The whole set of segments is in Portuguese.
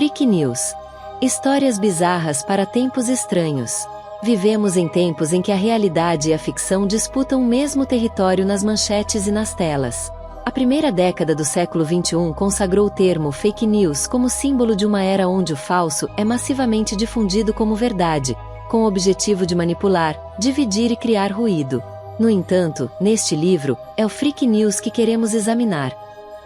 Freak News. Histórias bizarras para tempos estranhos. Vivemos em tempos em que a realidade e a ficção disputam o mesmo território nas manchetes e nas telas. A primeira década do século XXI consagrou o termo fake news como símbolo de uma era onde o falso é massivamente difundido como verdade, com o objetivo de manipular, dividir e criar ruído. No entanto, neste livro, é o Freak News que queremos examinar.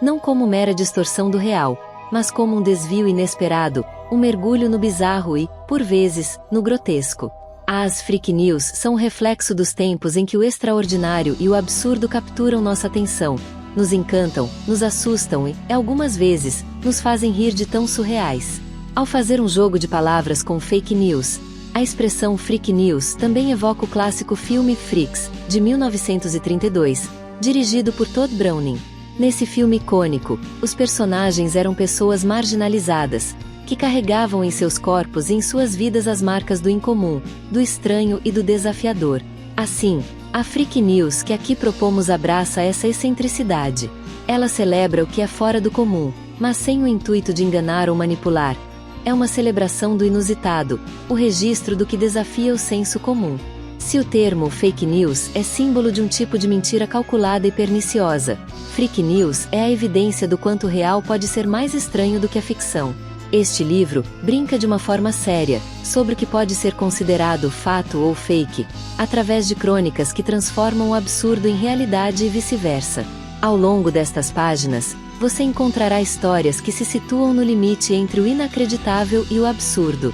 Não como mera distorção do real, mas como um desvio inesperado, um mergulho no bizarro e, por vezes, no grotesco. As Freak News são um reflexo dos tempos em que o extraordinário e o absurdo capturam nossa atenção, nos encantam, nos assustam e, algumas vezes, nos fazem rir de tão surreais. Ao fazer um jogo de palavras com fake news, a expressão Freak News também evoca o clássico filme Freaks, de 1932, dirigido por Todd Browning. Nesse filme icônico, os personagens eram pessoas marginalizadas, que carregavam em seus corpos e em suas vidas as marcas do incomum, do estranho e do desafiador. Assim, a Freak News que aqui propomos abraça essa excentricidade. Ela celebra o que é fora do comum, mas sem o intuito de enganar ou manipular. É uma celebração do inusitado, o registro do que desafia o senso comum. Se o termo fake news é símbolo de um tipo de mentira calculada e perniciosa, Freak News é a evidência do quanto o real pode ser mais estranho do que a ficção. Este livro brinca de uma forma séria sobre o que pode ser considerado fato ou fake, através de crônicas que transformam o absurdo em realidade e vice-versa. Ao longo destas páginas, você encontrará histórias que se situam no limite entre o inacreditável e o absurdo.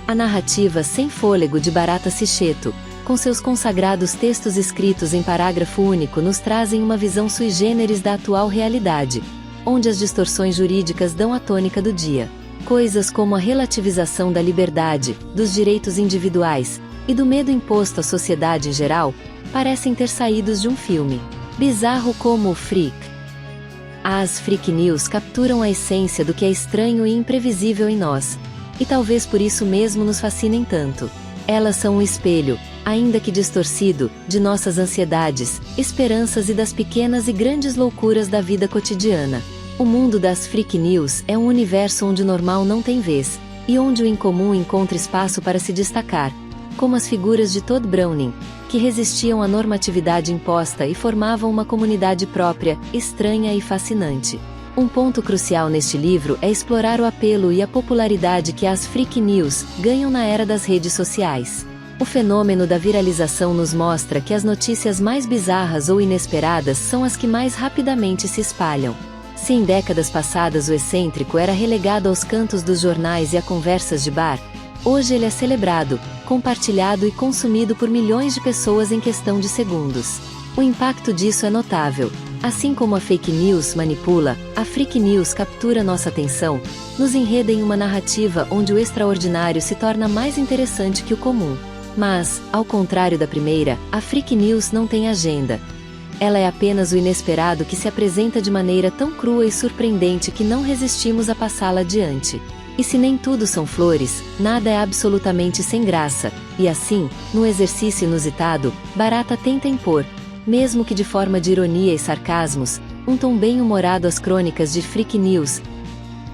A narrativa sem fôlego de Barata Sicheto, com seus consagrados textos escritos em parágrafo único, nos trazem uma visão sui generis da atual realidade, onde as distorções jurídicas dão a tônica do dia. Coisas como a relativização da liberdade, dos direitos individuais e do medo imposto à sociedade em geral, parecem ter saídos de um filme bizarro como o Freak. As Freak News capturam a essência do que é estranho e imprevisível em nós, e talvez por isso mesmo nos fascinem tanto. Elas são um espelho, ainda que distorcido, de nossas ansiedades, esperanças e das pequenas e grandes loucuras da vida cotidiana. O mundo das Freak News é um universo onde o normal não tem vez, e onde o incomum encontra espaço para se destacar, como as figuras de Todd Browning, que resistiam à normatividade imposta e formavam uma comunidade própria, estranha e fascinante. Um ponto crucial neste livro é explorar o apelo e a popularidade que as Freak News ganham na era das redes sociais. O fenômeno da viralização nos mostra que as notícias mais bizarras ou inesperadas são as que mais rapidamente se espalham. Se em décadas passadas o excêntrico era relegado aos cantos dos jornais e a conversas de bar, hoje ele é celebrado, compartilhado e consumido por milhões de pessoas em questão de segundos. O impacto disso é notável. Assim como a fake news manipula, a Freak News captura nossa atenção, nos enreda em uma narrativa onde o extraordinário se torna mais interessante que o comum. Mas, ao contrário da primeira, a Freak News não tem agenda. Ela é apenas o inesperado que se apresenta de maneira tão crua e surpreendente que não resistimos a passá-la adiante. E se nem tudo são flores, nada é absolutamente sem graça, e assim, no exercício inusitado, Barata tenta impor, mesmo que de forma de ironia e sarcasmos, um tom bem-humorado às crônicas de Freak News.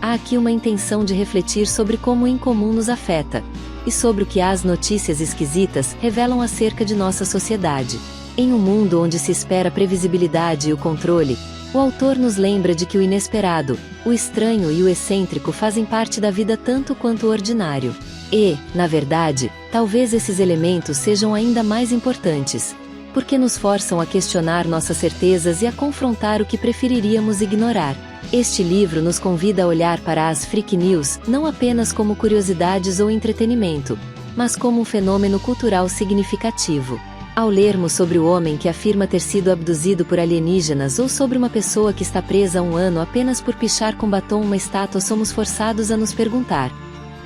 Há aqui uma intenção de refletir sobre como o incomum nos afeta, e sobre o que as notícias esquisitas revelam acerca de nossa sociedade. Em um mundo onde se espera a previsibilidade e o controle, o autor nos lembra de que o inesperado, o estranho e o excêntrico fazem parte da vida tanto quanto o ordinário. E, na verdade, talvez esses elementos sejam ainda mais importantes, porque nos forçam a questionar nossas certezas e a confrontar o que preferiríamos ignorar. Este livro nos convida a olhar para as Freak News não apenas como curiosidades ou entretenimento, mas como um fenômeno cultural significativo. Ao lermos sobre o homem que afirma ter sido abduzido por alienígenas ou sobre uma pessoa que está presa há um ano apenas por pichar com batom uma estátua, somos forçados a nos perguntar: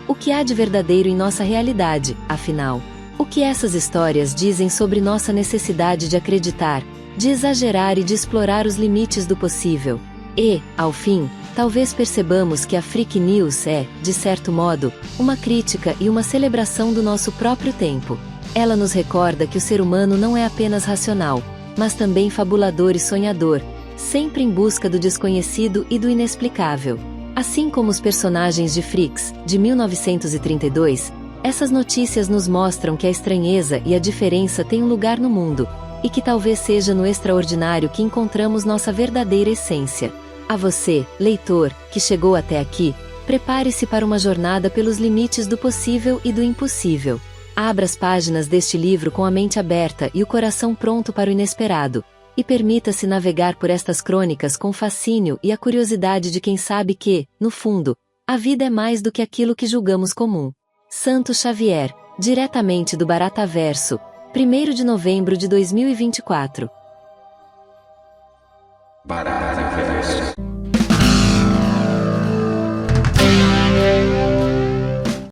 o que há de verdadeiro em nossa realidade, afinal? O que essas histórias dizem sobre nossa necessidade de acreditar, de exagerar e de explorar os limites do possível? E, ao fim, talvez percebamos que a Freak News é, de certo modo, uma crítica e uma celebração do nosso próprio tempo. Ela nos recorda que o ser humano não é apenas racional, mas também fabulador e sonhador, sempre em busca do desconhecido e do inexplicável. Assim como os personagens de Freaks, de 1932, essas notícias nos mostram que a estranheza e a diferença têm um lugar no mundo, e que talvez seja no extraordinário que encontramos nossa verdadeira essência. A você, leitor, que chegou até aqui, prepare-se para uma jornada pelos limites do possível e do impossível. Abra as páginas deste livro com a mente aberta e o coração pronto para o inesperado, e permita-se navegar por estas crônicas com fascínio e a curiosidade de quem sabe que, no fundo, a vida é mais do que aquilo que julgamos comum. Santos Xavier, diretamente do Barataverso, 1º de novembro de 2024. Barataverso.